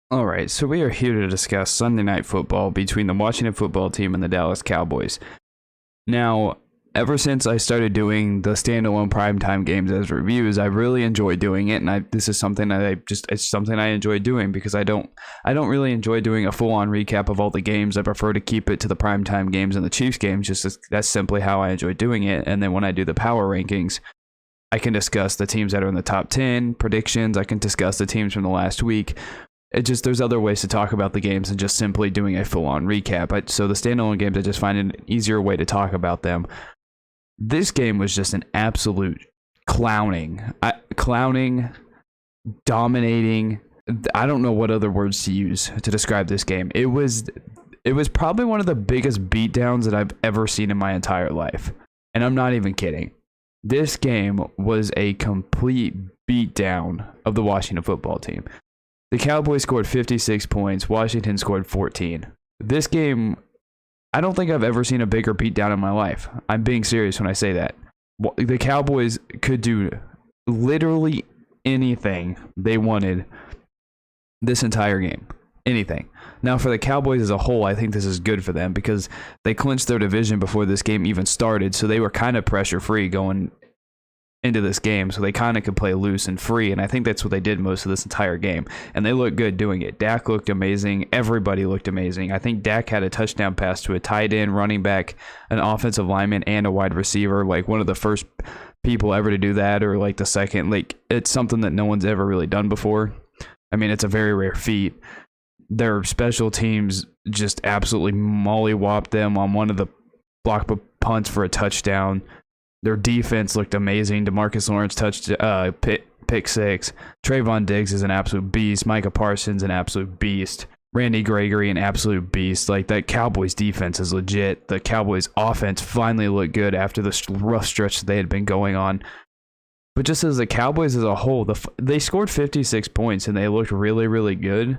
All right, so we are here to discuss Sunday Night Football between the Washington football team and the Dallas Cowboys. Now, ever since I started doing the standalone primetime games as reviews, I really enjoy doing it, and this is something that it's something I enjoy doing because I don't really enjoy doing a full-on recap of all the games. I prefer to keep it to the primetime games and the Chiefs games. That's simply how I enjoy doing it. And then when I do the power rankings, I can discuss the teams that are in the top 10 predictions. I can discuss the teams from the last week. There's other ways to talk about the games than just simply doing a full-on recap. So the standalone games, I just find an easier way to talk about them. This game was just an absolute clowning, dominating. I don't know what other words to use to describe this game. It was probably one of the biggest beatdowns that I've ever seen in my entire life. And I'm not even kidding. This game was a complete beatdown of the Washington football team. The Cowboys scored 56 points. Washington scored 14. This game, I don't think I've ever seen a bigger beatdown in my life. I'm being serious when I say that. The Cowboys could do literally anything they wanted this entire game. Anything. Now, for the Cowboys as a whole, I think this is good for them because they clinched their division before this game even started, so they were kind of pressure-free going into this game, so they kind of could play loose and free, and I think that's what they did most of this entire game, and they looked good doing it. Dak looked amazing. Everybody looked amazing. I think Dak had a touchdown pass to a tight end, running back, an offensive lineman, and a wide receiver, like one of the first people ever to do that, or like the second. Like, it's something that no one's ever really done before. I mean, it's a very rare feat. Their special teams just absolutely mollywopped them on one of the block punts for a touchdown. Their defense looked amazing. DeMarcus Lawrence touched pick six. Trayvon Diggs is an absolute beast. Micah Parsons, an absolute beast. Randy Gregory, an absolute beast. Like, that Cowboys defense is legit. The Cowboys offense finally looked good after the rough stretch that they had been going on. But just as the Cowboys as a whole, they scored 56 points and they looked really, really good.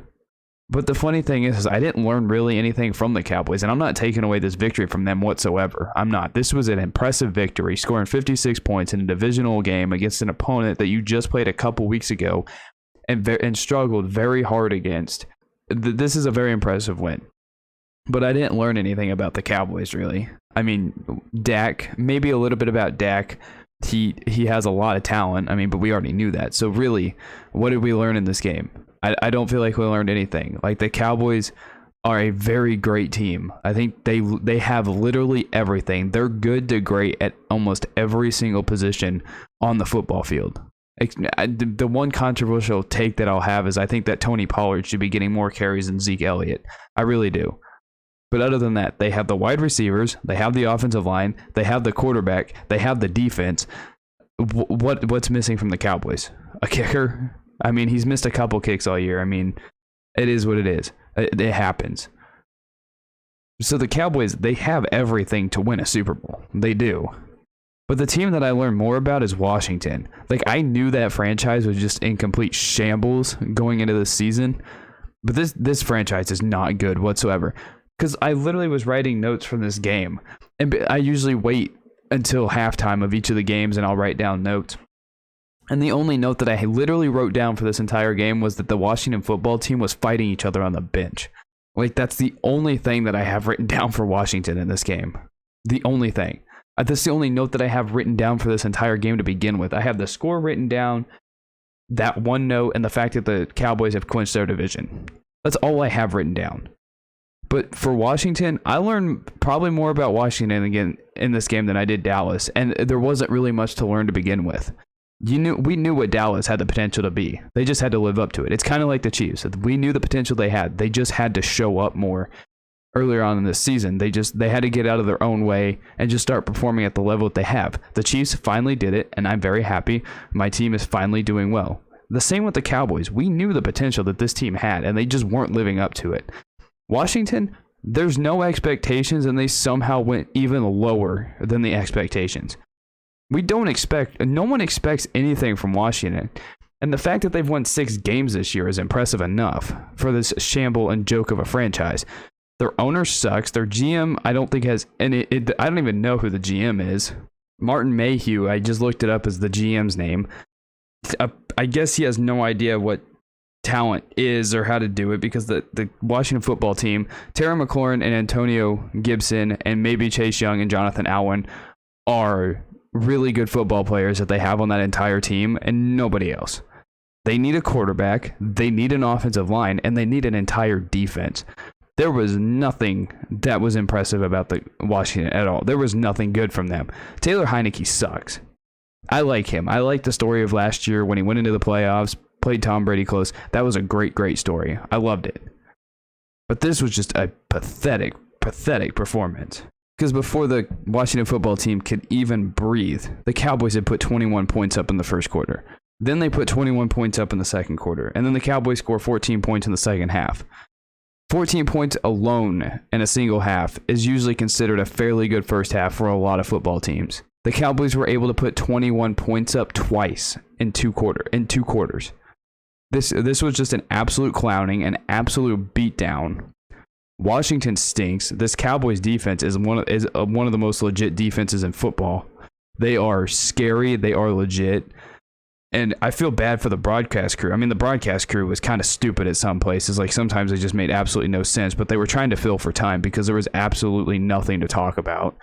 But the funny thing is I didn't learn really anything from the Cowboys, and I'm not taking away this victory from them whatsoever. I'm not. This was an impressive victory, scoring 56 points in a divisional game against an opponent that you just played a couple weeks ago and struggled very hard against. This is a very impressive win. But I didn't learn anything about the Cowboys, really. I mean, Dak, maybe a little bit about Dak. He has a lot of talent. I mean, but we already knew that. So really, what did we learn in this game? I don't feel like we learned anything. Like, the Cowboys are a very great team. I think they have literally everything. They're good to great at almost every single position on the football field. The one controversial take that I'll have is I think that Tony Pollard should be getting more carries than Zeke Elliott. I really do. But other than that, they have the wide receivers, they have the offensive line, they have the quarterback, they have the defense. What's missing from the Cowboys? A kicker? I mean, he's missed a couple kicks all year. I mean, it is what it is. It happens. So the Cowboys, they have everything to win a Super Bowl. They do. But the team that I learned more about is Washington. Like, I knew that franchise was just in complete shambles going into this season. But this franchise is not good whatsoever. Because I literally was writing notes from this game. And I usually wait until halftime of each of the games and I'll write down notes. And the only note that I literally wrote down for this entire game was that the Washington football team was fighting each other on the bench. Like, that's the only thing that I have written down for Washington in this game. The only thing. That's the only note that I have written down for this entire game to begin with. I have the score written down, that one note, and the fact that the Cowboys have clinched their division. That's all I have written down. But for Washington, I learned probably more about Washington again in this game than I did Dallas. And there wasn't really much to learn to begin with. We knew what Dallas had the potential to be. They just had to live up to it. It's kind of like the Chiefs. We knew the potential they had. They just had to show up more earlier on in this season. They had to get out of their own way and just start performing at the level that they have. The Chiefs finally did it, and I'm very happy. My team is finally doing well. The same with the Cowboys. We knew the potential that this team had, and they just weren't living up to it. Washington, there's no expectations, and they somehow went even lower than the expectations. No one expects anything from Washington. And the fact that they've won 6 games this year is impressive enough for this shamble and joke of a franchise. Their owner sucks. Their GM, I don't think has any. I don't even know who the GM is. Martin Mayhew, I just looked it up as the GM's name. I guess he has no idea what talent is or how to do it, because the Washington football team, Terry McLaurin and Antonio Gibson and maybe Chase Young and Jonathan Allen are really good football players that they have on that entire team, and nobody else. They need a quarterback, they need an offensive line, and they need an entire defense. There was nothing that was impressive about the Washington at all. There was nothing good from them. Taylor Heineke sucks. I like him. I like the story of last year when he went into the playoffs, played Tom Brady close. That was a great, great story. I loved it. But this was just a pathetic, pathetic performance. Because before the Washington football team could even breathe, the Cowboys had put 21 points up in the first quarter. Then they put 21 points up in the second quarter. And then the Cowboys score 14 points in the second half. 14 points alone in a single half is usually considered a fairly good first half for a lot of football teams. The Cowboys were able to put 21 points up twice in two quarters. This was just an absolute clowning, an absolute beatdown. Washington stinks. This Cowboys defense is one of the most legit defenses in football. They are scary. They are legit. And I feel bad for the broadcast crew. I mean, the broadcast crew was kind of stupid at some places. Like, sometimes they just made absolutely no sense, but they were trying to fill for time because there was absolutely nothing to talk about.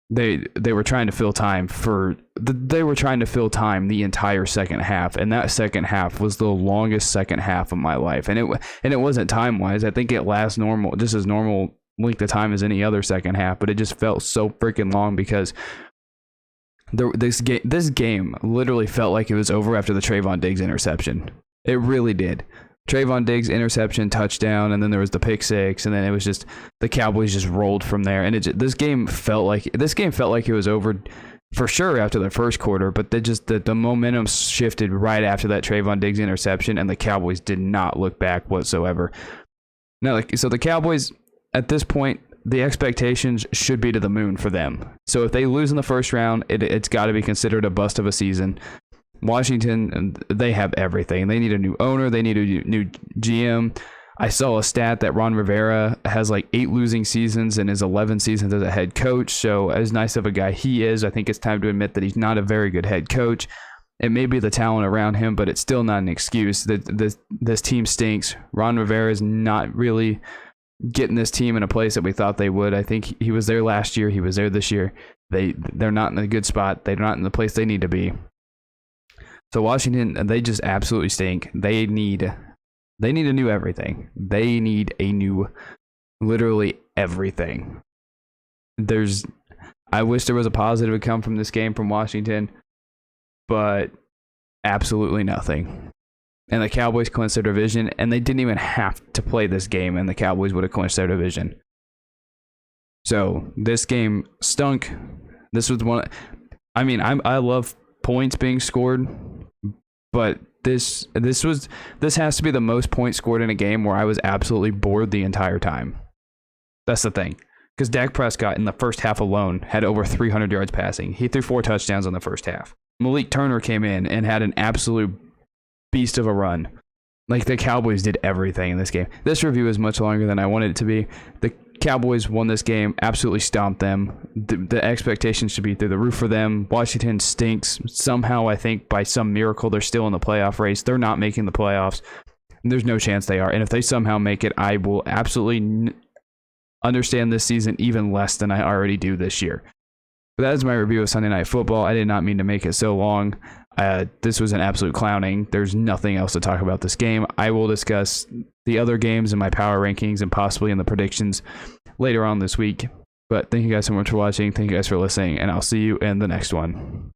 They were trying to fill time the entire second half, and that second half was the longest second half of my life. And it wasn't time wise. I think it lasts normal, just as normal length of time as any other second half, but it just felt so freaking long because this game literally felt like it was over after the Trayvon Diggs interception. It really did. Trayvon Diggs interception, touchdown, and then there was the pick six, and then it was just the Cowboys just rolled from there. And this game felt like it was over for sure after the first quarter, but the momentum shifted right after that Trayvon Diggs interception, and the Cowboys did not look back whatsoever. Now, so the Cowboys at this point, the expectations should be to the moon for them. So if they lose in the first round, it's got to be considered a bust of a season. Washington, they have everything. They need a new owner. They need a new GM. I saw a stat that Ron Rivera has like 8 losing seasons in his 11 seasons as a head coach. So as nice of a guy he is, I think it's time to admit that he's not a very good head coach. It may be the talent around him, but it's still not an excuse. This team stinks. Ron Rivera is not really getting this team in a place that we thought they would. I think he was there last year. He was there this year. They're not in a good spot. They're not in the place they need to be. So Washington, they just absolutely stink. They need a new everything. They need a new literally everything. I wish there was a positive to come from this game from Washington, but absolutely nothing. And the Cowboys clinched their division, and they didn't even have to play this game, and the Cowboys would have clinched their division. So this game stunk. This was one. I mean, I love points being scored, but this has to be the most points scored in a game where I was absolutely bored the entire time. That's the thing. Because Dak Prescott in the first half alone had over 300 yards passing. He threw 4 touchdowns in the first half. Malik Turner came in and had an absolute beast of a run. Like, the Cowboys did everything in this game. This review is much longer than I wanted it to be. The Cowboys won this game, absolutely stomped them. The expectations should be through the roof for them. Washington stinks. Somehow, I think, by some miracle, they're still in the playoff race. They're not making the playoffs. There's no chance they are. And if they somehow make it, I will absolutely understand this season even less than I already do this year. But that is my review of Sunday Night Football. I did not mean to make it so long. This was an absolute clowning. There's nothing else to talk about this game. I will discuss the other games in my power rankings and possibly in the predictions later on this week. But thank you guys so much for watching. Thank you guys for listening, and I'll see you in the next one.